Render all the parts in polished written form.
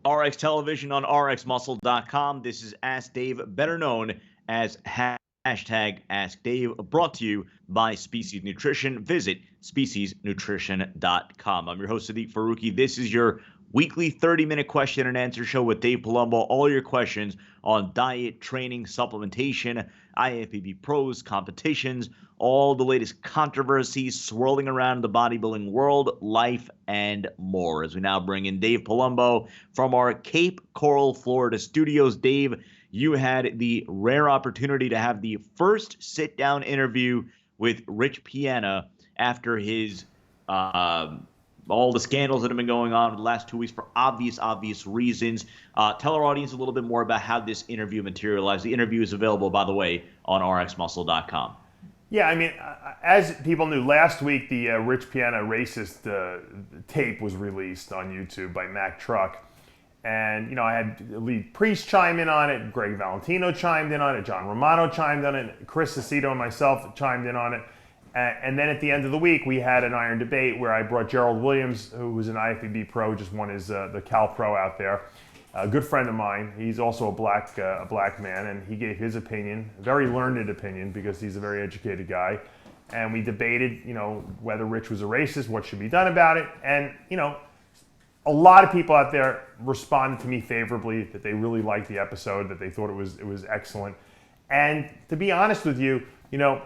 RX Television on RxMuscle.com. This is Ask Dave, better known as hashtag Ask Dave, brought to you by Species Nutrition. Visit speciesnutrition.com. I'm your host, Sadiq Faruqi. This is your weekly 30-minute question and answer show with Dave Palumbo. All your questions on diet, training, supplementation, IFBB pros, competitions, all the latest controversies swirling around the bodybuilding world, life, and more. As we now bring in Dave Palumbo from our Cape Coral, Florida studios. Dave, you had the rare opportunity to have the first sit-down interview with Rich Piana after his all the scandals that have been going on the last 2 weeks for obvious reasons. Tell our audience a little bit more about how this interview materialized. The interview is available, by the way, on RxMuscle.com. Yeah, I mean, as people knew, last week the Rich Piana racist tape was released on YouTube by Mac Truck. And, you know, I had Lee Priest chime in on it, Greg Valentino chimed in on it, John Romano chimed on it, Chris Aceto and myself chimed in on it. And then at the end of the week, we had an iron debate where I brought Gerald Williams, who was an IFBB pro, just won his the Cal Pro out there. A good friend of mine. He's also a black man, and he gave his opinion, a very learned opinion, because he's a very educated guy. And we debated, you know, whether Rich was a racist, what should be done about it. And, you know, a lot of people out there responded to me favorably, that they really liked the episode, that they thought it was excellent. And to be honest with you, you know,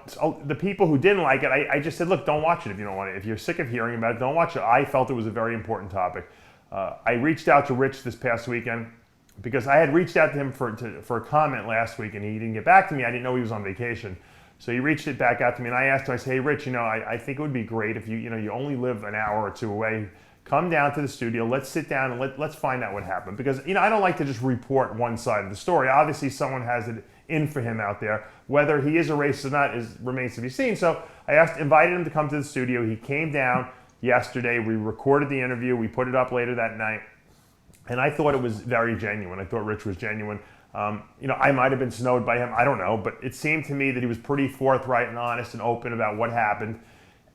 the people who didn't like it, I just said, look, don't watch it if you don't want it. If you're sick of hearing about it, don't watch it. I felt it was a very important topic. I reached out to Rich this past weekend because I had reached out to him for a comment last week, and he didn't get back to me. I didn't know he was on vacation. So he reached it back out to me, and I asked him, I said, hey, Rich, you know, I think it would be great if you only live an hour or two away. Come down to the studio, let's sit down and let's find out what happened. Because, you know, I don't like to just report one side of the story. Obviously, someone has it in for him out there. Whether he is a racist or not remains to be seen. So I invited him to come to the studio. He came down yesterday. We recorded the interview. We put it up later that night. And I thought it was very genuine. I thought Rich was genuine. You know, I might have been snowed by him. I don't know. But it seemed to me that he was pretty forthright and honest and open about what happened.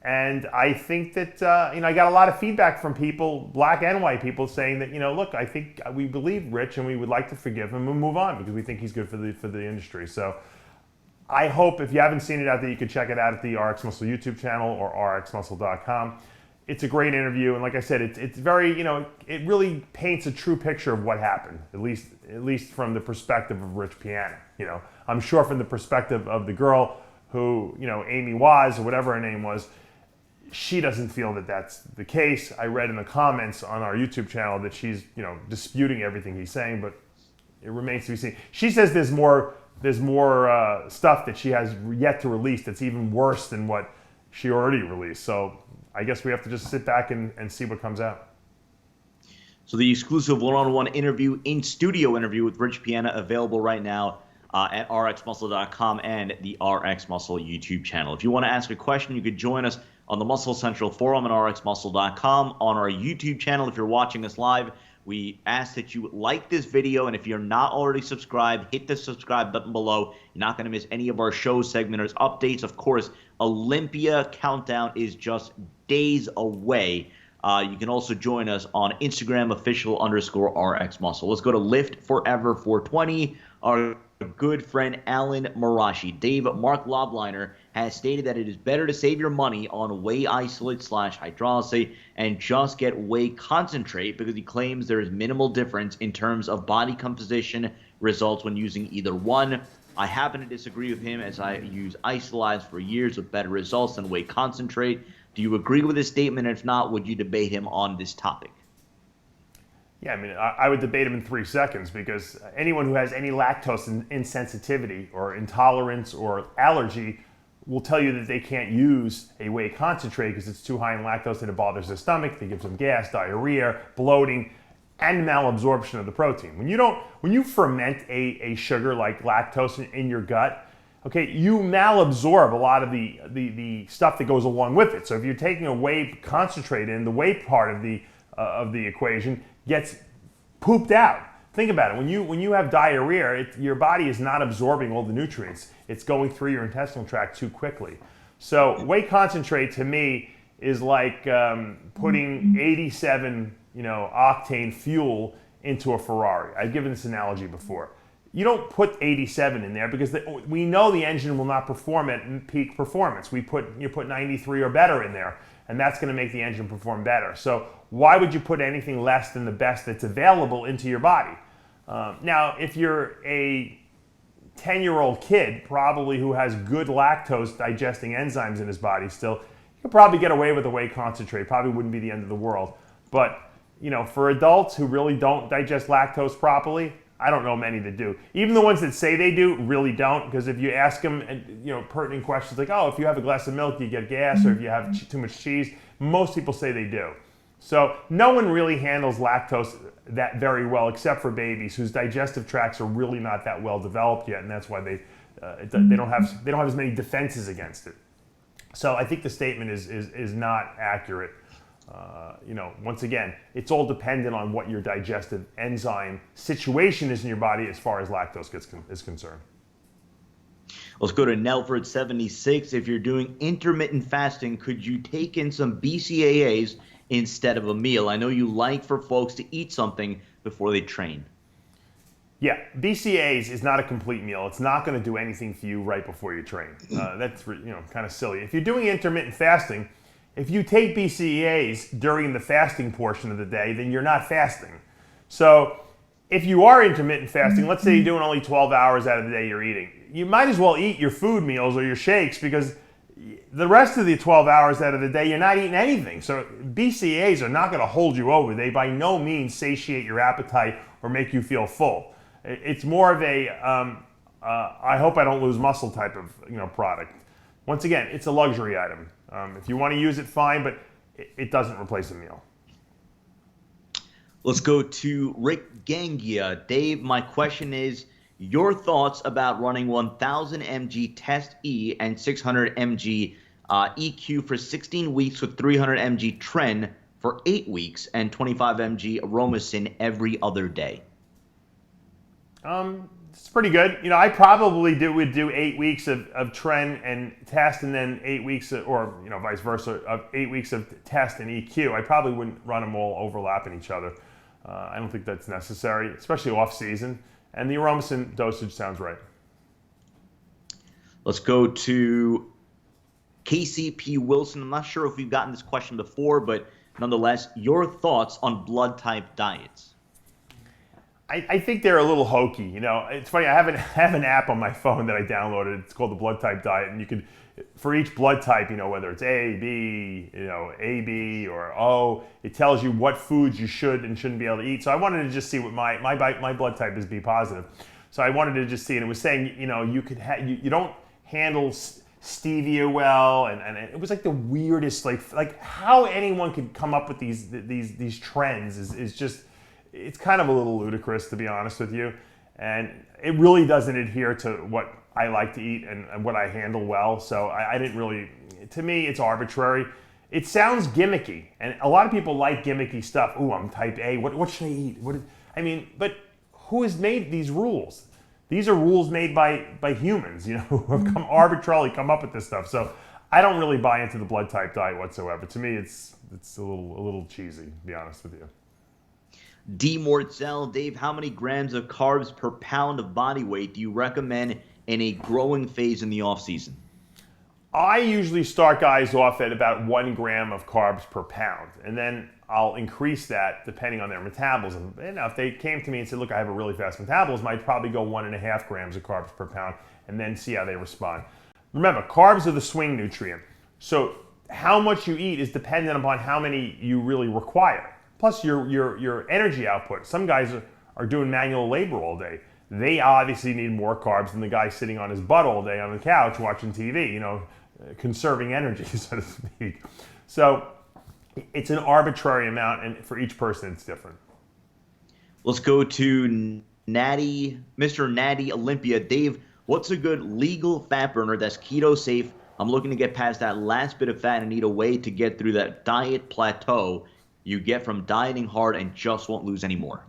And I think that, you know, I got a lot of feedback from people, black and white people, saying that, you know, look, I think we believe Rich and we would like to forgive him and move on because we think he's good for the industry. So I hope if you haven't seen it out there, you can check it out at the RxMuscle YouTube channel or rxmuscle.com. It's a great interview. And like I said, it's very, you know, it really paints a true picture of what happened, at least from the perspective of Rich Piana. You know, I'm sure from the perspective of the girl who, you know, Amy Waz or whatever her name was, she doesn't feel that that's the case. I read in the comments on our YouTube channel that she's, you know, disputing everything he's saying, but it remains to be seen. She says there's more stuff that she has yet to release that's even worse than what she already released. So I guess we have to just sit back and see what comes out. So the exclusive one-on-one interview, in-studio interview with Rich Piana, available right now at rxmuscle.com and the RxMuscle YouTube channel. If you want to ask a question, you could join us on the Muscle Central Forum at rxmuscle.com, on our YouTube channel. If you're watching us live, we ask that you like this video, and if you're not already subscribed, hit the subscribe button below. You're not going to miss any of our show segments, updates. Of course, Olympia Countdown is just days away. You can also join us on Instagram, official_RxMuscle. Let's go to Lift Forever 420. Our good friend Alan Marashi. Dave, Mark Lobliner has stated that it is better to save your money on whey isolate / hydrolysate and just get whey concentrate because he claims there is minimal difference in terms of body composition results when using either one. I happen to disagree with him as I use Isolized for years with better results than whey concentrate. Do you agree with his statement? If not, would you debate him on this topic? Yeah, I mean, I would debate him in 3 seconds because anyone who has any lactose insensitivity or intolerance or allergy will tell you that they can't use a whey concentrate because it's too high in lactose and it bothers their stomach. It gives them gas, diarrhea, bloating, and malabsorption of the protein. When you ferment a sugar like lactose in your gut, okay, you malabsorb a lot of the stuff that goes along with it. So if you're taking a whey concentrate in, the whey part of the equation gets pooped out. Think about it. When you have diarrhea, your body is not absorbing all the nutrients. It's going through your intestinal tract too quickly. So whey concentrate to me is like putting 87 octane fuel into a Ferrari. I've given this analogy before. You don't put 87 in there because we know the engine will not perform at peak performance. You put 93 or better in there, and that's going to make the engine perform better. So why would you put anything less than the best that's available into your body? Now, if you're a 10-year-old kid, probably who has good lactose digesting enzymes in his body still, you could probably get away with a whey concentrate. Probably wouldn't be the end of the world. But for adults who really don't digest lactose properly, I don't know many that do. Even the ones that say they do really don't, because if you ask them, pertinent questions like, oh, if you have a glass of milk, do you get gas, or if you have too much cheese, most people say they do. So no one really handles lactose that very well, except for babies whose digestive tracts are really not that well developed yet, and that's why they don't have as many defenses against it. So I think the statement is not accurate. Once again, it's all dependent on what your digestive enzyme situation is in your body as far as lactose is concerned. Let's go to Nelford76. If you're doing intermittent fasting, could you take in some BCAAs instead of a meal? I know you like for folks to eat something before they train. Yeah, BCAAs is not a complete meal. It's not going to do anything for you right before you train. That's kind of silly. If you're doing intermittent fasting, if you take BCAAs during the fasting portion of the day, then you're not fasting. So if you are intermittent fasting, let's say you're doing only 12 hours out of the day you're eating, you might as well eat your food meals or your shakes, because the rest of the 12 hours out of the day you're not eating anything. So BCAAs are not going to hold you over. They by no means satiate your appetite or make you feel full. It's more of a I hope I don't lose muscle type of product. Once again, it's a luxury item. If you want to use it, fine, but it doesn't replace a meal. Let's go to Rick Gangia. Dave, my question is your thoughts about running 1,000 mg Test E and 600 mg EQ for 16 weeks with 300 mg Tren for 8 weeks and 25 mg Aromasin every other day. It's pretty good. I probably would do 8 weeks of Tren and Test, and then 8 weeks or vice versa, of 8 weeks of Test and EQ. I probably wouldn't run them all overlapping each other. I don't think that's necessary, especially off season. And the Aromasin dosage sounds right. Let's go to KCP Wilson. I'm not sure if we've gotten this question before, but nonetheless, your thoughts on blood type diets. I think they're a little hokey. It's funny. I have an app on my phone that I downloaded. It's called the Blood Type Diet, and you can, for each blood type, whether it's A, B, AB or O, it tells you what foods you should and shouldn't be able to eat. So I wanted to just see what my blood type is B positive. So I wanted to just see, and it was saying, you don't handle stevia well, and it was like the weirdest, like how anyone could come up with these trends is just. It's kind of a little ludicrous, to be honest with you, and it really doesn't adhere to what I like to eat and what I handle well. So I didn't really. To me, it's arbitrary. It sounds gimmicky, and a lot of people like gimmicky stuff. Ooh, I'm type A. What should I eat? But who has made these rules? These are rules made by humans, who have arbitrarily come up with this stuff. So I don't really buy into the blood type diet whatsoever. To me, it's a little cheesy, to be honest with you. D. Mortzel, Dave, how many grams of carbs per pound of body weight do you recommend in a growing phase in the off season? I usually start guys off at about 1 gram of carbs per pound, and then I'll increase that depending on their metabolism. And if they came to me and said, look, I have a really fast metabolism, I'd probably go 1.5 grams of carbs per pound and then see how they respond. Remember, carbs are the swing nutrient. So how much you eat is dependent upon how many you really require. Plus your energy output. Some guys are doing manual labor all day. They obviously need more carbs than the guy sitting on his butt all day on the couch watching TV, conserving energy, so to speak. So it's an arbitrary amount, and for each person it's different. Let's go to Mr. Natty Olympia. Dave, what's a good legal fat burner that's keto safe? I'm looking to get past that last bit of fat and need a way to get through that diet plateau you get from dieting hard and just won't lose any more.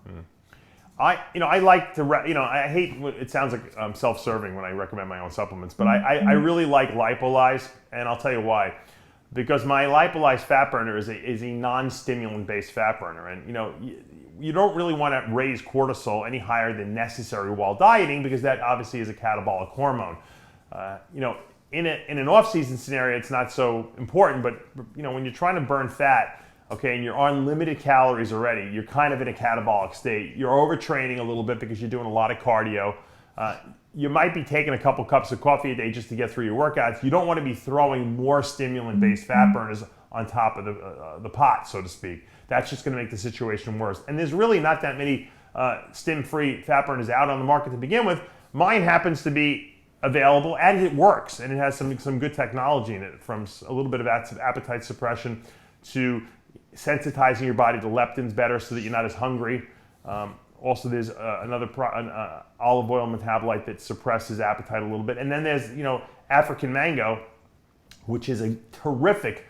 I like to, I hate, it sounds like I'm self-serving when I recommend my own supplements, but I really like Localized, and I'll tell you why. Because my Localized fat burner is a non-stimulant based fat burner, and you don't really want to raise cortisol any higher than necessary while dieting, because that obviously is a catabolic hormone. In an off-season scenario, it's not so important, but when you're trying to burn fat, okay, and you're on limited calories already, you're kind of in a catabolic state. You're overtraining a little bit because you're doing a lot of cardio. You might be taking a couple cups of coffee a day just to get through your workouts. You don't want to be throwing more stimulant-based fat burners on top of the pot, so to speak. That's just going to make the situation worse. And there's really not that many stim-free fat burners out on the market to begin with. Mine happens to be available, and it works, and it has some good technology in it, from a little bit of appetite suppression to sensitizing your body to leptins better so that you're not as hungry. Also, there's another olive oil metabolite that suppresses appetite a little bit. And then there's, African mango, which is a terrific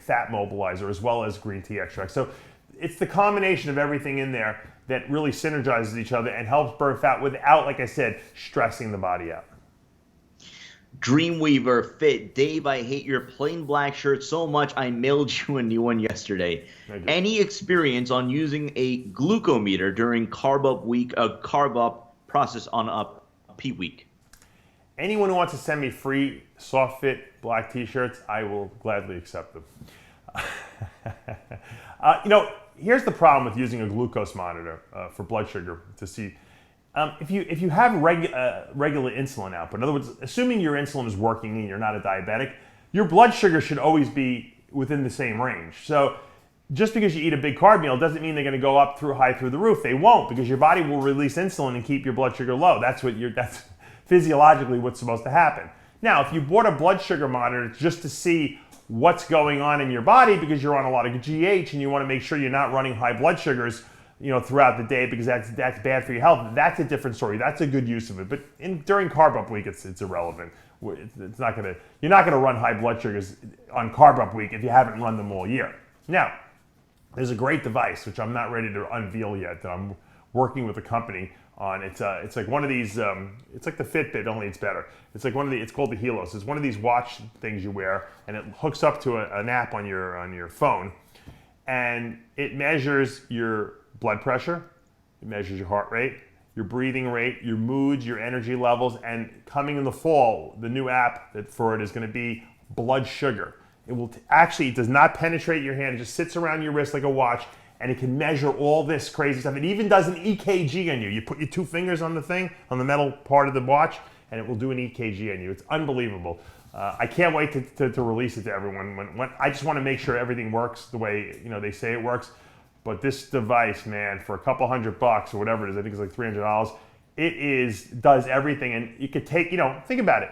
fat mobilizer, as well as green tea extract. So it's the combination of everything in there that really synergizes each other and helps burn fat without, like I said, stressing the body out. Dreamweaver Fit. Dave, I hate your plain black shirt so much I mailed you a new one yesterday. Any experience on using a glucometer during carb up process on a peak week? Anyone who wants to send me free soft fit black t-shirts, I will gladly accept them. Here's the problem with using a glucose monitor for blood sugar to see. If you have regular insulin output, in other words, assuming your insulin is working and you're not a diabetic, your blood sugar should always be within the same range. So just because you eat a big carb meal doesn't mean they're going to go up high through the roof. They won't, because your body will release insulin and keep your blood sugar low. That's physiologically what's supposed to happen. Now, if you bought a blood sugar monitor just to see what's going on in your body because you're on a lot of GH and you want to make sure you're not running high blood sugars, throughout the day, because that's bad for your health, that's a different story. That's a good use of it. But during carb up week, it's irrelevant. It's not gonna. You're not gonna run high blood sugars on carb up week if you haven't run them all year. Now, there's a great device which I'm not ready to unveil yet that I'm working with a company on. It's like one of these. It's like the Fitbit, only it's better. It's like it's called the Helos. It's one of these watch things you wear, and it hooks up to an app on your phone, and it measures your blood pressure, it measures your heart rate, your breathing rate, your moods, your energy levels, and coming in the fall, the new app for it is going to be blood sugar. It will it does not penetrate your hand, it just sits around your wrist like a watch, and it can measure all this crazy stuff. It even does an EKG on you. You put your 2 fingers on the thing, on the metal part of the watch, and it will do an EKG on you. It's unbelievable. I can't wait to release it to everyone. When I just want to make sure everything works the way they say it works. But this device, man, for a couple $100 or whatever it is, I think it's like $300, does everything. And you could take, think about it.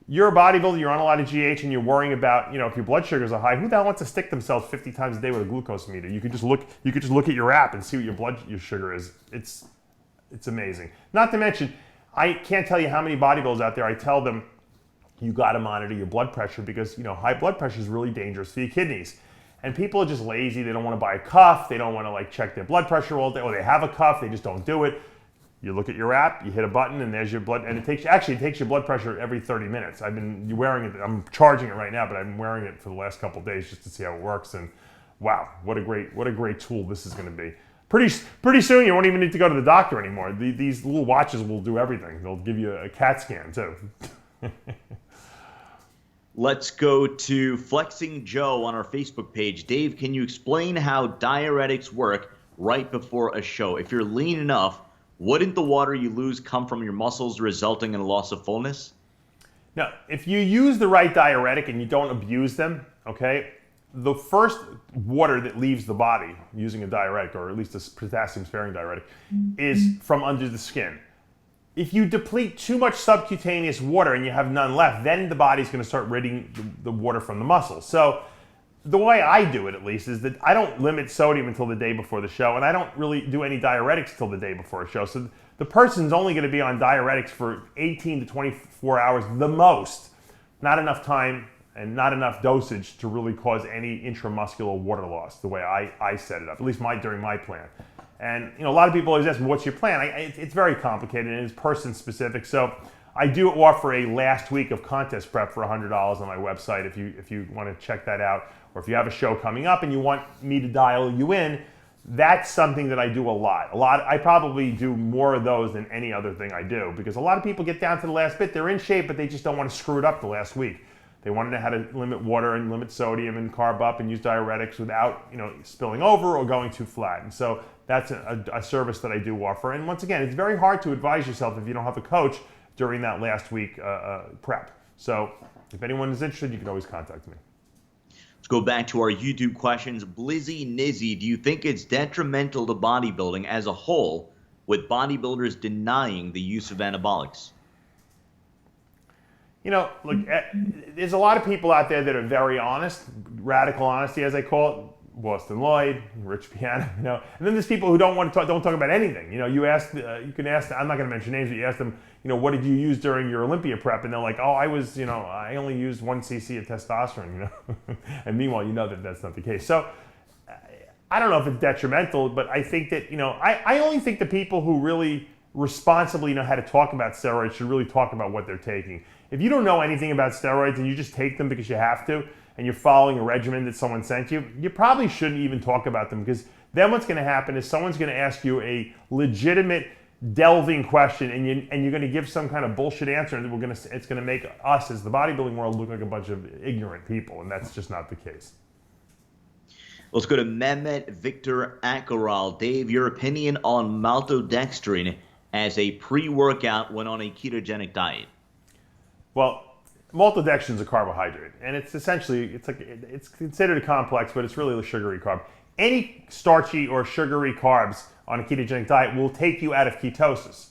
You're a bodybuilder, you're on a lot of GH, and you're worrying about, if your blood sugars are high, who the hell wants to stick themselves 50 times a day with a glucose meter? You could just look at your app and see what your sugar is. It's amazing. Not to mention, I can't tell you how many bodybuilders out there I tell them, you got to monitor your blood pressure because, high blood pressure is really dangerous for your kidneys. And people are just lazy. They don't want to buy a cuff. They don't want to check their blood pressure all day. Or they have a cuff. They just don't do it. You look at your app. You hit a button, and there's your blood. And it takes your blood pressure every 30 minutes. I've been wearing it. I'm charging it right now, but I've been wearing it for the last couple of days just to see how it works. And wow, what a great tool this is going to be. Pretty soon, you won't even need to go to the doctor anymore. These little watches will do everything. They'll give you a CAT scan too. Let's go to Flexing Joe on our Facebook page. Dave, can you explain how diuretics work right before a show? If you're lean enough, wouldn't the water you lose come from your muscles, resulting in a loss of fullness? Now, if you use the right diuretic and you don't abuse them, okay, the first water that leaves the body using a diuretic, or at least a potassium-sparing diuretic, is from under the skin. If you deplete too much subcutaneous water and you have none left, then the body's going to start ridding the water from the muscles. So the way I do it, at least, is that I don't limit sodium until the day before the show, and I don't really do any diuretics till the day before a show. So the person's only going to be on diuretics for 18 to 24 hours the most. Not enough time and not enough dosage to really cause any intramuscular water loss, the way I set it up, at least during my plan. And a lot of people always ask me, what's your plan? It's very complicated and it's person specific. So I do offer a last week of contest prep for $100 on my website if you want to check that out. Or if you have a show coming up and you want me to dial you in, That's something that I do a lot. I probably do more of those than any other thing I do, because a lot of people get down to the last bit. They're in shape, but they just don't want to screw it up the last week. They want to know how to limit water and limit sodium and carb up and use diuretics without, spilling over or going too flat. And so that's a service that I do offer. And once again, it's very hard to advise yourself if you don't have a coach during that last week prep. So if anyone is interested, you can always contact me. Let's go back to our YouTube questions. Blizzy Nizzy, do you think it's detrimental to bodybuilding as a whole with bodybuilders denying the use of anabolics? Look, there's a lot of people out there that are very honest, radical honesty, as I call it. Boston Lloyd, Rich Piana, and then there's people who don't talk about anything. You can ask. I'm not going to mention names, but you ask them, what did you use during your Olympia prep, and they're like, oh, I only used 1 cc of testosterone, and meanwhile, that's not the case. So I don't know if it's detrimental, but I think that I only think the people who really responsibly know how to talk about steroids should really talk about what they're taking. If you don't know anything about steroids and you just take them because you have to, and you're following a regimen that someone sent you, you probably shouldn't even talk about them, because then what's going to happen is someone's going to ask you a legitimate, delving question, and you're going to give some kind of bullshit answer, and it's going to make us as the bodybuilding world look like a bunch of ignorant people, and that's just not the case. Let's go to Mehmet Victor Akaral. Dave, your opinion on maltodextrin as a pre-workout when on a ketogenic diet? Well, maltodextrin is a carbohydrate, and it's essentially, it's considered a complex, but it's really a sugary carb. Any starchy or sugary carbs on a ketogenic diet will take you out of ketosis.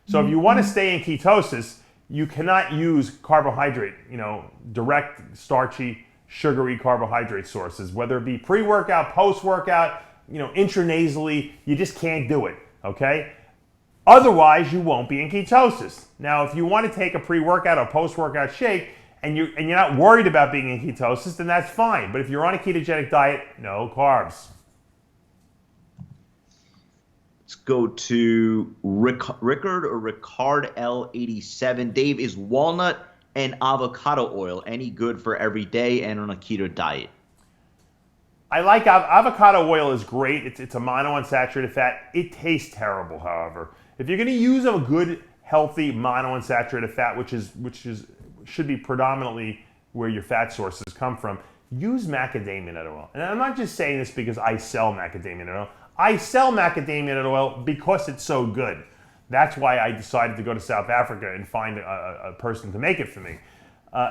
So if you want to stay in ketosis, you cannot use carbohydrate, direct starchy, sugary carbohydrate sources, whether it be pre-workout, post-workout, intranasally, you just can't do it, okay? Otherwise, you won't be in ketosis. Now, if you want to take a pre-workout or post-workout shake and you're not worried about being in ketosis, then that's fine. But if you're on a ketogenic diet, no carbs. Let's go to Rickard L87. Dave, is walnut and avocado oil any good for every day and on a keto diet? I like avocado oil is great. It's a monounsaturated fat. It tastes terrible, however. If you're going to use a good, healthy monounsaturated fat, which should be predominantly where your fat sources come from, use macadamia nut oil. And I'm not just saying this because I sell macadamia nut oil. I sell macadamia nut oil because it's so good. That's why I decided to go to South Africa and find a person to make it for me.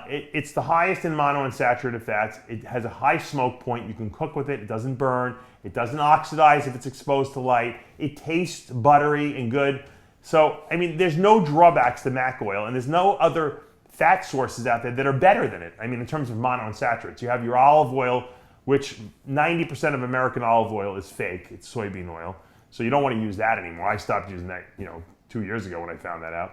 It's the highest in monounsaturated fats. It has a high smoke point. You can cook with it. It doesn't burn. It doesn't oxidize if it's exposed to light. It tastes buttery and good. So, there's no drawbacks to mac oil, and there's no other fat sources out there that are better than it. In terms of monounsaturates, you have your olive oil, which 90% of American olive oil is fake. It's soybean oil. So you don't want to use that anymore. I stopped using that, 2 years ago when I found that out.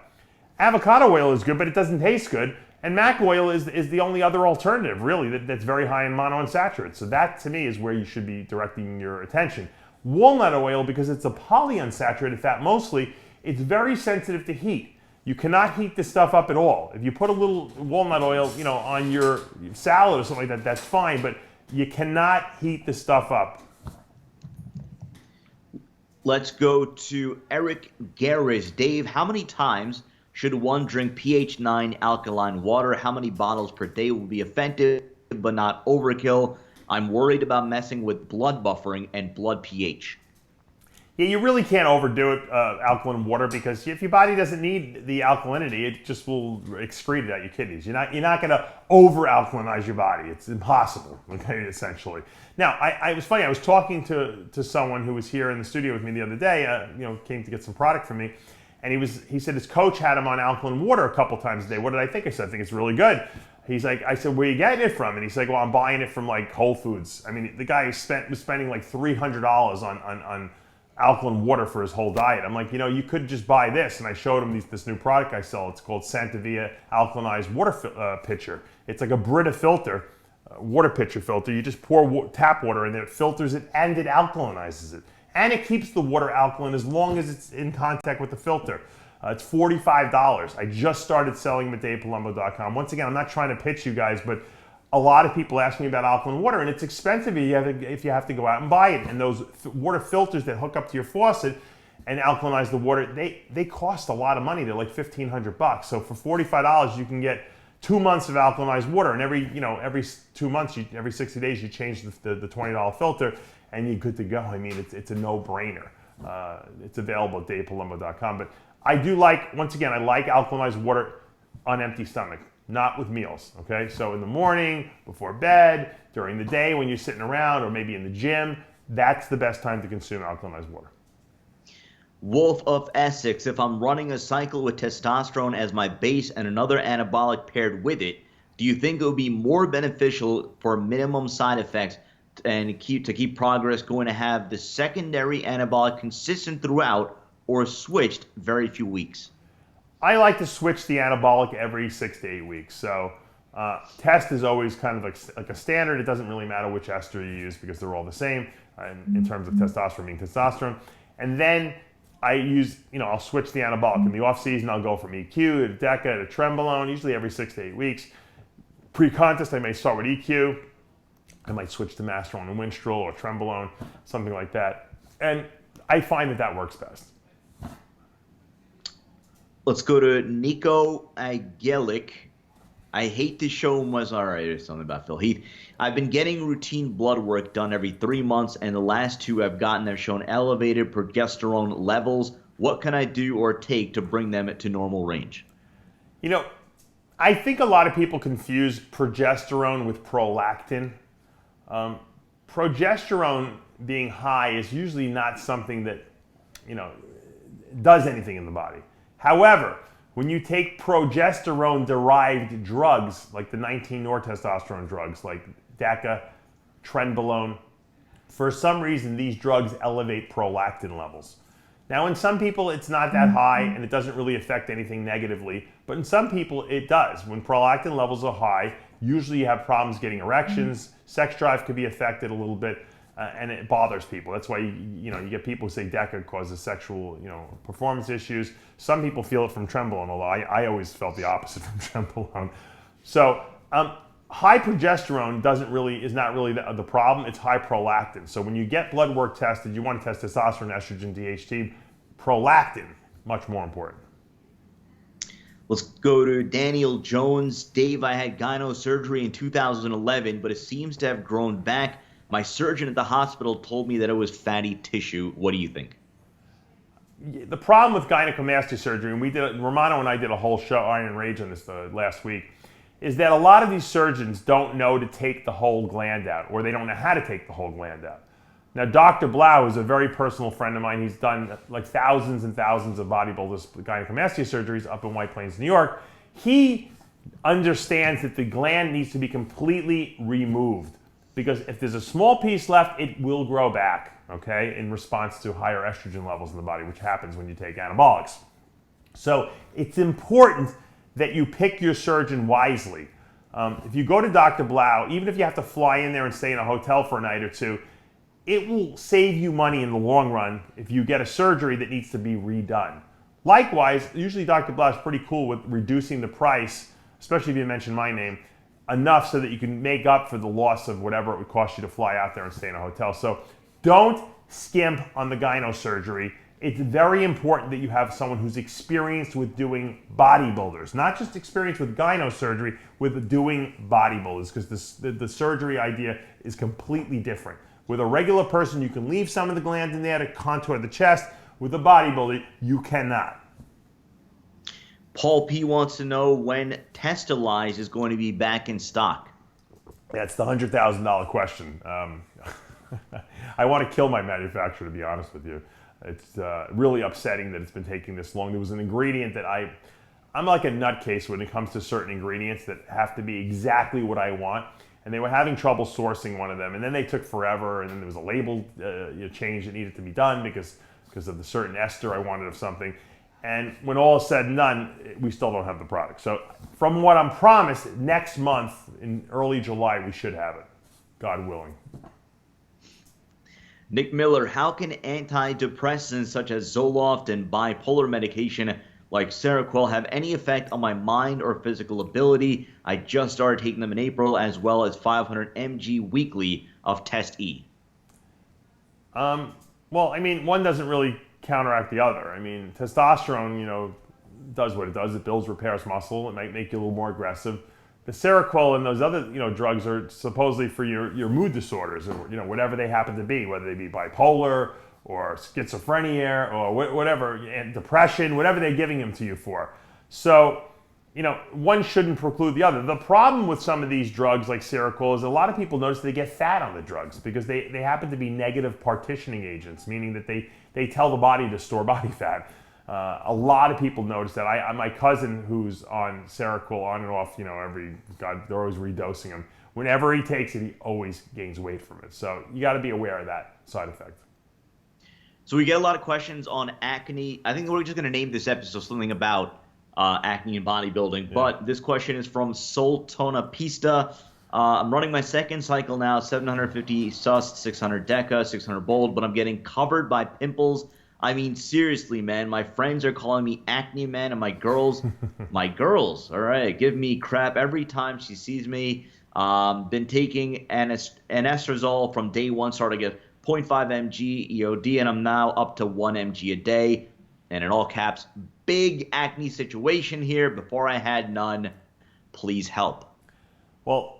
Avocado oil is good, but it doesn't taste good. And mac oil is the only other alternative, really, that's very high in monounsaturates. So that, to me, is where you should be directing your attention. Walnut oil, because it's a polyunsaturated fat mostly, it's very sensitive to heat. You cannot heat this stuff up at all. If you put a little walnut oil, on your salad or something like that, that's fine, but you cannot heat the stuff up. Let's go to Eric Garris. Dave, how many times should one drink pH 9 alkaline water? How many bottles per day will be effective but not overkill? I'm worried about messing with blood buffering and blood pH. Yeah, you really can't overdo it, alkaline water, because if your body doesn't need the alkalinity, it just will excrete it out your kidneys. You're not going to over-alkalinize your body. It's impossible, okay, essentially. Now, it was funny. I was talking to someone who was here in the studio with me the other day, came to get some product from me, and he said his coach had him on alkaline water a couple times a day. What did I think? I said, I think it's really good. He's like, I said, where are you getting it from? And he's like, well, I'm buying it from like Whole Foods. The guy was spending like $300 on alkaline water for his whole diet. I'm like, you could just buy this. And I showed him this new product I sell. It's called Santavia alkalinized water pitcher. It's like a Brita filter, water pitcher filter. You just pour tap water in there, it filters it, and it alkalinizes it. And it keeps the water alkaline as long as it's in contact with the filter. It's $45. I just started selling them at DavePalumbo.com. Once again, I'm not trying to pitch you guys, but a lot of people ask me about alkaline water, and it's expensive if you have to go out and buy it. And those water filters that hook up to your faucet and alkalinize the water, they cost a lot of money. They're like $1,500. So for $45, you can get 2 months of alkalinized water, and every 2 months, every 60 days, you change the $20 filter, and you're good to go. I mean, it's a no-brainer. It's available at davepalumbo.com. But I do like, once again, I like alkalinized water on empty stomach, not with meals, okay? So in the morning, before bed, during the day when you're sitting around, or maybe in the gym, that's the best time to consume alkalinized water. Wolf of Essex, if I'm running a cycle with testosterone as my base and another anabolic paired with it, do you think it would be more beneficial for minimum side effects and to keep progress going to have the secondary anabolic consistent throughout, or switched very few weeks? I like to switch the anabolic every 6 to 8 weeks. So test is always kind of like a standard. It doesn't really matter which ester you use because they're all the same in terms of testosterone being testosterone. And then I use, I'll switch the anabolic. In the off season, I'll go from EQ to DECA to Trenbolone, usually every 6 to 8 weeks. Pre-contest, I may start with EQ. I might switch to Masteron and Winstrol or Trenbolone, something like that. And I find that works best. Let's go to Nico Agelic. I hate to show him what's all right. There's something about Phil Heath. I've been getting routine blood work done every 3 months, and the last 2 I've gotten have shown elevated progesterone levels. What can I do or take to bring them to normal range? I think a lot of people confuse progesterone with prolactin. Progesterone being high is usually not something that, does anything in the body. However, when you take progesterone-derived drugs, like the 19-nortestosterone drugs, like DECA, Trenbolone, for some reason, these drugs elevate prolactin levels. Now, in some people, it's not that high, and it doesn't really affect anything negatively. But in some people, it does. When prolactin levels are high, usually you have problems getting erections. Sex drive could be affected a little bit, and it bothers people. That's why you get people who say DECA causes sexual performance issues. Some people feel it from Trenbolone, although I always felt the opposite from Trenbolone. So high progesterone is not really the problem. It's high prolactin. So when you get blood work tested, you want to test testosterone, estrogen, DHT. Prolactin, much more important. Let's go to Daniel Jones. Dave, I had gyno surgery in 2011, but it seems to have grown back. My surgeon at the hospital told me that it was fatty tissue. What do you think? The problem with gynecomastia surgery, and Romano and I did a whole show, Iron Rage, on this last week, is that a lot of these surgeons don't know to take the whole gland out, or they don't know how to take the whole gland out. Now, Dr. Blau is a very personal friend of mine. He's done like thousands and thousands of bodybuilders' gynecomastia surgeries up in White Plains, New York. He understands that the gland needs to be completely removed, because if there's a small piece left, it will grow back, okay, in response to higher estrogen levels in the body, which happens when you take anabolics. So it's important that you pick your surgeon wisely. If you go to Dr. Blau, even if you have to fly in there and stay in a hotel for a night or two, it will save you money in the long run if you get a surgery that needs to be redone. Likewise, usually Dr. Blau is pretty cool with reducing the price, especially if you mention my name, enough so that you can make up for the loss of whatever it would cost you to fly out there and stay in a hotel. So don't skimp on the gyno surgery. It's very important that you have someone who's experienced with doing bodybuilders, not just experienced with gyno surgery, with doing bodybuilders, because the surgery idea is completely different. With a regular person, you can leave some of the gland in there to contour the chest. With a bodybuilder, you cannot. Paul P. wants to know when Testafil is going to be back in stock. That's the $100,000 question. I want to kill my manufacturer, to be honest with you. It's really upsetting that it's been taking this long. There was an ingredient that I'm like a nutcase when it comes to certain ingredients that have to be exactly what I want. And they were having trouble sourcing one of them. And then they took forever. And then there was a label change that needed to be done because of the certain ester I wanted of something. And when all is said and done, we still don't have the product. So from what I'm promised, next month, in early July, we should have it, God willing. Nick Miller, how can antidepressants such as Zoloft and bipolar medication like Seroquel have any effect on my mind or physical ability? I just started taking them in April, as well as 500 mg weekly of Test E. Well, I mean, one doesn't really counteract the other. I mean, testosterone, does what it does. It builds, repairs muscle. It might make you a little more aggressive. The Seroquel and those other, drugs are supposedly for your mood disorders, and whatever they happen to be, whether they be bipolar or schizophrenia or whatever, and depression, whatever they're giving them to you for. So, one shouldn't preclude the other. The problem with some of these drugs like Seroquel is a lot of people notice they get fat on the drugs because they happen to be negative partitioning agents, meaning that they tell the body to store body fat. A lot of people notice that. My cousin, who's on Seroquel on and off, they're always redosing him. Whenever he takes it, he always gains weight from it. So you got to be aware of that side effect. So we get a lot of questions on acne. I think we're just going to name this episode something about acne and bodybuilding. Yeah. But this question is from Soltona Pista. I'm running my second cycle now, 750 sus, 600 deca, 600 bold, but I'm getting covered by pimples. I mean, seriously, man, my friends are calling me acne man, and my girls, all right, give me crap every time she sees me. Been taking anastrozole from day one, starting at 0.5 mg EOD, and I'm now up to 1 mg a day. And in all caps, big acne situation here. Before I had none, please help. Well,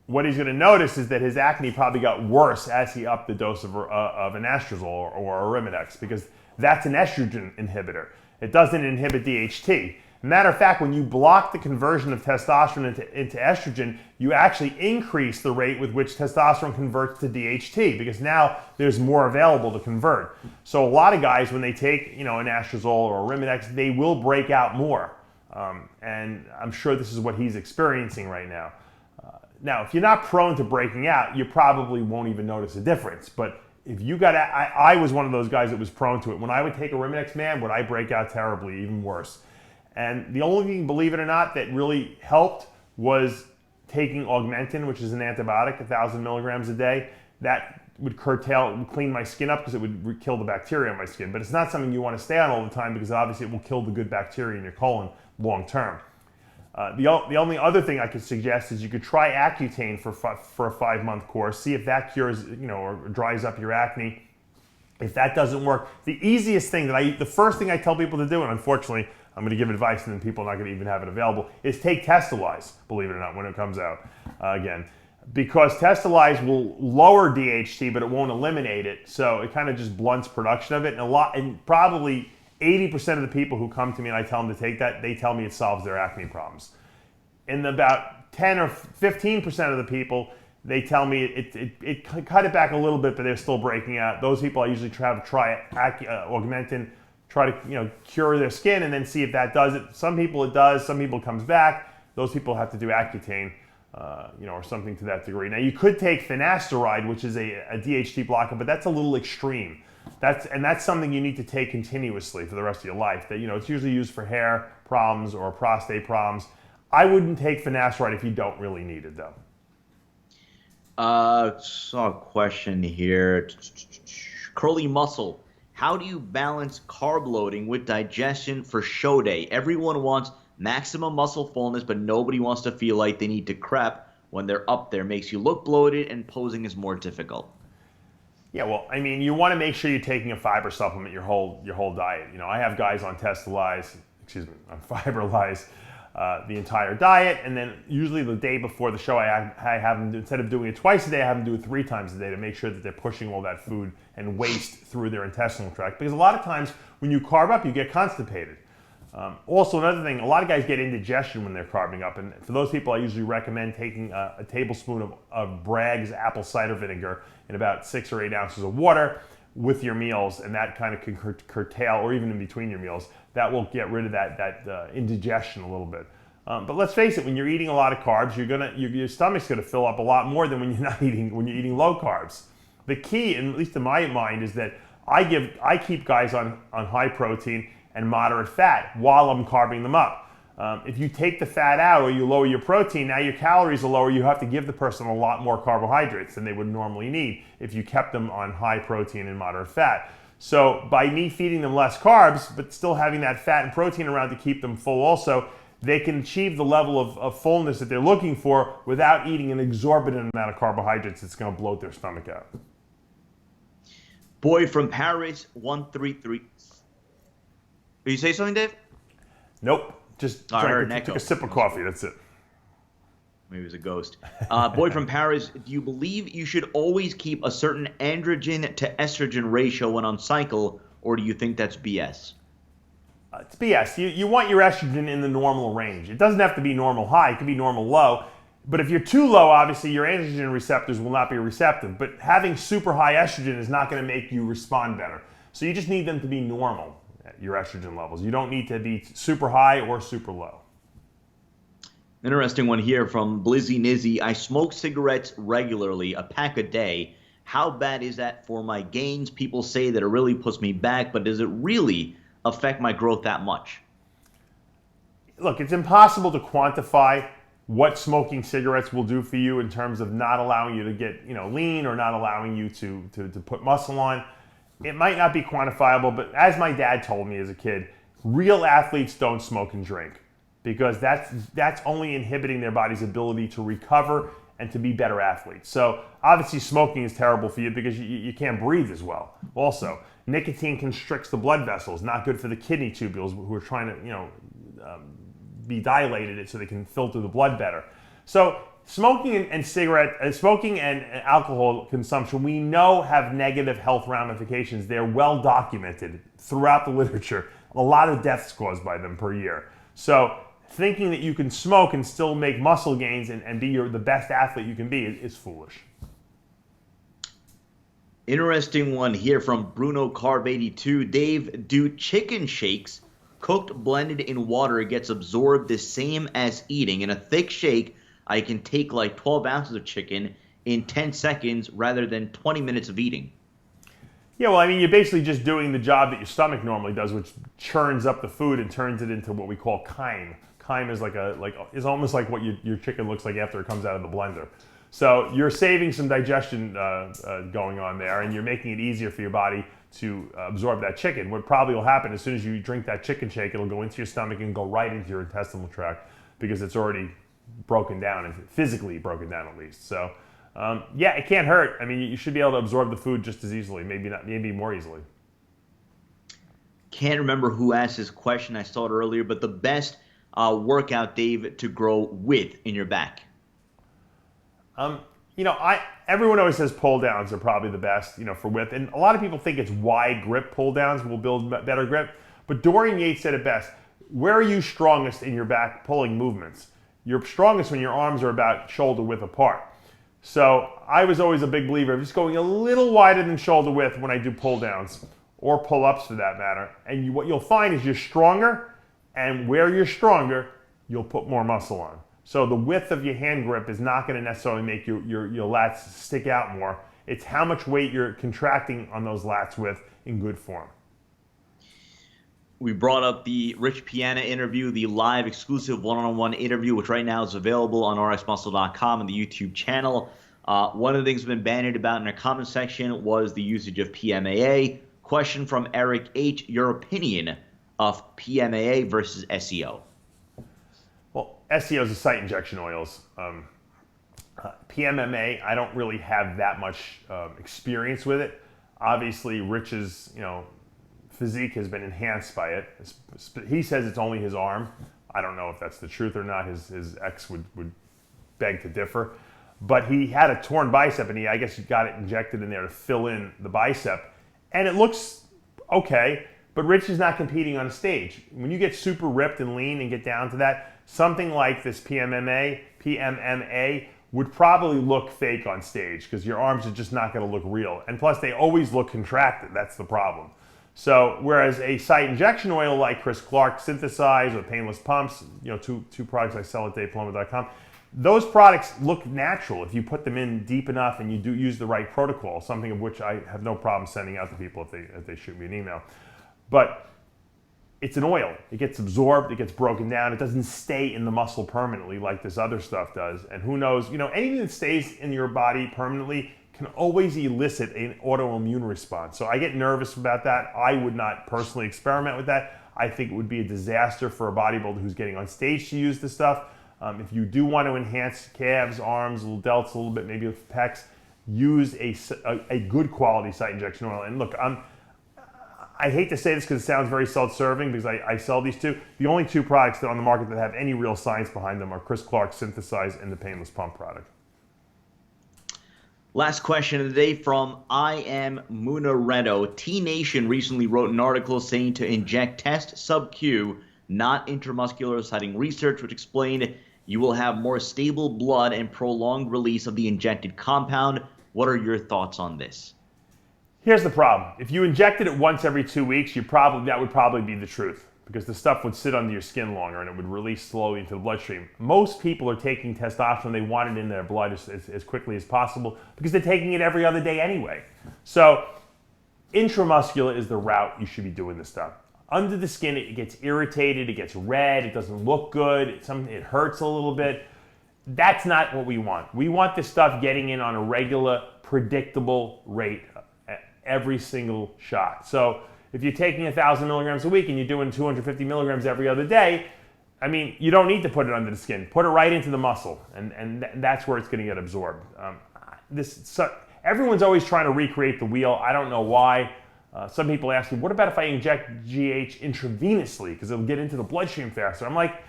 what he's going to notice is that his acne probably got worse as he upped the dose of anastrozole or Arimidex, because that's an estrogen inhibitor. It doesn't inhibit DHT. Matter of fact, when you block the conversion of testosterone into estrogen, you actually increase the rate with which testosterone converts to DHT, because now there's more available to convert. So a lot of guys, when they take anastrozole or Arimidex, they will break out more. And I'm sure this is what he's experiencing right now. Now, if you're not prone to breaking out, you probably won't even notice a difference. But if you got, I was one of those guys that was prone to it. When I would take Arimidex, man, would I break out terribly, even worse. And the only thing, believe it or not, that really helped was taking Augmentin, which is an antibiotic, 1,000 milligrams a day. That would clean my skin up because it would kill the bacteria on my skin. But it's not something you want to stay on all the time, because obviously it will kill the good bacteria in your colon long term. The only other thing I could suggest is you could try Accutane for a 5-month course. See if that cures, or dries up your acne. If that doesn't work, the easiest thing the first thing I tell people to do, and unfortunately I'm going to give advice and then people are not going to even have it available, is take Testafil, believe it or not, when it comes out again. Because Testafil will lower DHT, but it won't eliminate it. So it kind of just blunts production of it. And probably 80% of the people who come to me and I tell them to take that, they tell me it solves their acne problems. And about 10 or 15% of the people, they tell me it cut it back a little bit, but they're still breaking out. Those people I usually try Augmentin, try to cure their skin, and then see if that does it. Some people it does, some people it comes back. Those people have to do Accutane, or something to that degree. Now you could take finasteride, which is a DHT blocker, but that's a little extreme. That's something you need to take continuously for the rest of your life. That it's usually used for hair problems or prostate problems. I wouldn't take finasteride if you don't really need it, though. Saw a question here. Curly muscle. How do you balance carb loading with digestion for show day? Everyone wants maximum muscle fullness, but nobody wants to feel like they need to crap when they're up there. Makes you look bloated, and posing is more difficult. Yeah, well, I mean, you want to make sure you're taking a fiber supplement your whole diet. I have guys on on Fiberlize the entire diet, and then usually the day before the show, I have them, instead of doing it twice a day, I have them do it 3 times a day to make sure that they're pushing all that food and waste through their intestinal tract. Because a lot of times when you carb up, you get constipated. Also, another thing, a lot of guys get indigestion when they're carbing up, and for those people, I usually recommend taking a tablespoon of Bragg's apple cider vinegar in about 6 or 8 ounces of water with your meals, and that kind of can curtail, or even in between your meals, that will get rid of that indigestion a little bit. But let's face it, when you're eating a lot of carbs, your stomach's gonna fill up a lot more than when you're eating low carbs. The key, at least in my mind, is that I keep guys on high protein and moderate fat while I'm carbing them up. If you take the fat out or you lower your protein, now your calories are lower. You have to give the person a lot more carbohydrates than they would normally need if you kept them on high protein and moderate fat. So by me feeding them less carbs, but still having that fat and protein around to keep them full also, they can achieve the level of fullness that they're looking for without eating an exorbitant amount of carbohydrates that's going to bloat their stomach out. Boy from Paris, 133. Did you say something, Dave? Nope. Just took a sip of coffee. That's it. Maybe it was a ghost. Boy from Paris, do you believe you should always keep a certain androgen to estrogen ratio when on cycle, or do you think that's BS? It's BS. You want your estrogen in the normal range. It doesn't have to be normal high. It can be normal low. But if you're too low, obviously your androgen receptors will not be receptive. But having super high estrogen is not going to make you respond better. So you just need them to be normal, your estrogen levels. You don't need to be super high or super low. Interesting one here from Blizzy Nizzy. I smoke cigarettes regularly, a pack a day. How bad is that for my gains? People say that it really puts me back, but does it really affect my growth that much? Look, it's impossible to quantify what smoking cigarettes will do for you in terms of not allowing you to get lean or not allowing you to put muscle on. It might not be quantifiable, but as my dad told me as a kid, real athletes don't smoke and drink, because that's only inhibiting their body's ability to recover and to be better athletes. So obviously smoking is terrible for you because you can't breathe as well. Also, nicotine constricts the blood vessels, not good for the kidney tubules who are trying to be dilated so they can filter the blood better. So smoking and alcohol consumption, we know, have negative health ramifications. They're well documented throughout the literature. A lot of deaths caused by them per year. So thinking that you can smoke and still make muscle gains and be the best athlete you can be is foolish. Interesting one here from Bruno Carb 82. Dave, do chicken shakes cooked blended in water gets absorbed the same as eating? In a thick shake, I can take like 12 ounces of chicken in 10 seconds rather than 20 minutes of eating. Yeah, well, I mean, you're basically just doing the job that your stomach normally does, which churns up the food and turns it into what we call chyme. Chyme is is almost like what your chicken looks like after it comes out of the blender. So you're saving some digestion going on there, and you're making it easier for your body to absorb that chicken. What probably will happen as soon as you drink that chicken shake, it'll go into your stomach and go right into your intestinal tract because it's already broken down, and physically broken down at least. So yeah, it can't hurt. I mean, you should be able to absorb the food just as easily, maybe more easily. Can't remember who asked this question. I saw it earlier, but the best workout, Dave, to grow width in your back. Everyone always says pull downs are probably the best, for width. And a lot of people think it's wide grip pull downs will build better grip. But Dorian Yates said it best. Where are you strongest in your back pulling movements? You're strongest when your arms are about shoulder width apart. So I was always a big believer of just going a little wider than shoulder width when I do pull downs or pull ups for that matter. And what you'll find is you're stronger, and where you're stronger, you'll put more muscle on. So the width of your hand grip is not going to necessarily make your lats stick out more. It's how much weight you're contracting on those lats with in good form. We brought up the Rich Piana interview, the live exclusive one-on-one interview, which right now is available on RxMuscle.com and the YouTube channel. One of the things we've been bandied about in our comment section was the usage of PMMA. Question from Eric H. Your opinion of PMMA versus SEO? Well, SEO is the site injection oils. PMMA, I don't really have that much experience with it. Obviously, Rich's, physique has been enhanced by it. He says it's only his arm. I don't know if that's the truth or not. His ex would beg to differ. But he had a torn bicep, and I guess he got it injected in there to fill in the bicep. And it looks okay, but Rich is not competing on a stage. When you get super ripped and lean and get down to that, something like this PMMA would probably look fake on stage because your arms are just not going to look real. And plus, they always look contracted. That's the problem. So whereas a site injection oil like Chris Clark Synthesize or Painless Pumps, two products I sell at DavePalumbo.com, those products look natural if you put them in deep enough and you do use the right protocol, something of which I have no problem sending out to people if they shoot me an email. But it's an oil. It gets absorbed, it gets broken down, it doesn't stay in the muscle permanently like this other stuff does. And who knows, anything that stays in your body permanently can always elicit an autoimmune response. So I get nervous about that. I would not personally experiment with that. I think it would be a disaster for a bodybuilder who's getting on stage to use this stuff. If you do want to enhance calves, arms, little delts a little bit, maybe with pecs, use a good quality site injection oil. And look, I hate to say this because it sounds very self-serving because I sell these two. The only two products that are on the market that have any real science behind them are Chris Clark's Synthesize and the Painless Pump product. Last question of the day from I Am Munaredo. T-Nation recently wrote an article saying to inject Test Sub-Q, not intramuscular, citing research which explained you will have more stable blood and prolonged release of the injected compound. What are your thoughts on this? Here's the problem. If you injected it once every 2 weeks, that would probably be the truth because the stuff would sit under your skin longer and it would release slowly into the bloodstream. Most people are taking testosterone. They want it in their blood as quickly as possible because they're taking it every other day anyway. So intramuscular is the route you should be doing this stuff. Under the skin, it gets irritated, it gets red, it doesn't look good, it hurts a little bit. That's not what we want. We want this stuff getting in on a regular, predictable rate every single shot. So if you're taking 1,000 milligrams a week and you're doing 250 milligrams every other day, I mean, you don't need to put it under the skin. Put it right into the muscle, and that's where it's going to get absorbed. Everyone's always trying to recreate the wheel. I don't know why. Some people ask me, what about if I inject GH intravenously because it'll get into the bloodstream faster? I'm like,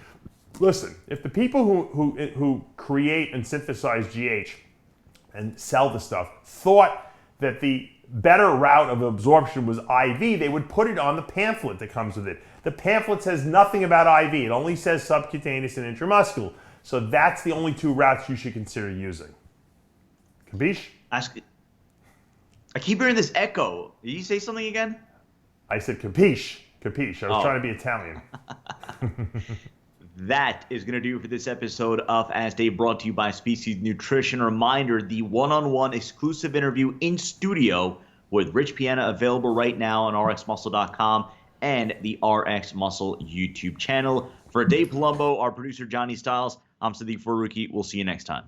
listen, if the people who create and synthesize GH and sell the stuff thought that the better route of absorption was IV, they would put it on the pamphlet that comes with it. The pamphlet says nothing about IV. It only says subcutaneous and intramuscular. So that's the only two routes you should consider using. Capiche? I keep hearing this echo. Did you say something again? I said capiche. Capiche. I was trying to be Italian. That is going to do it for this episode of As Day, brought to you by Species Nutrition. Reminder, the one-on-one exclusive interview in studio with Rich Piana available right now on RxMuscle.com and the RxMuscle YouTube channel. For Dave Palumbo, our producer Johnny Styles, I'm Sadiq Faruqi. We'll see you next time.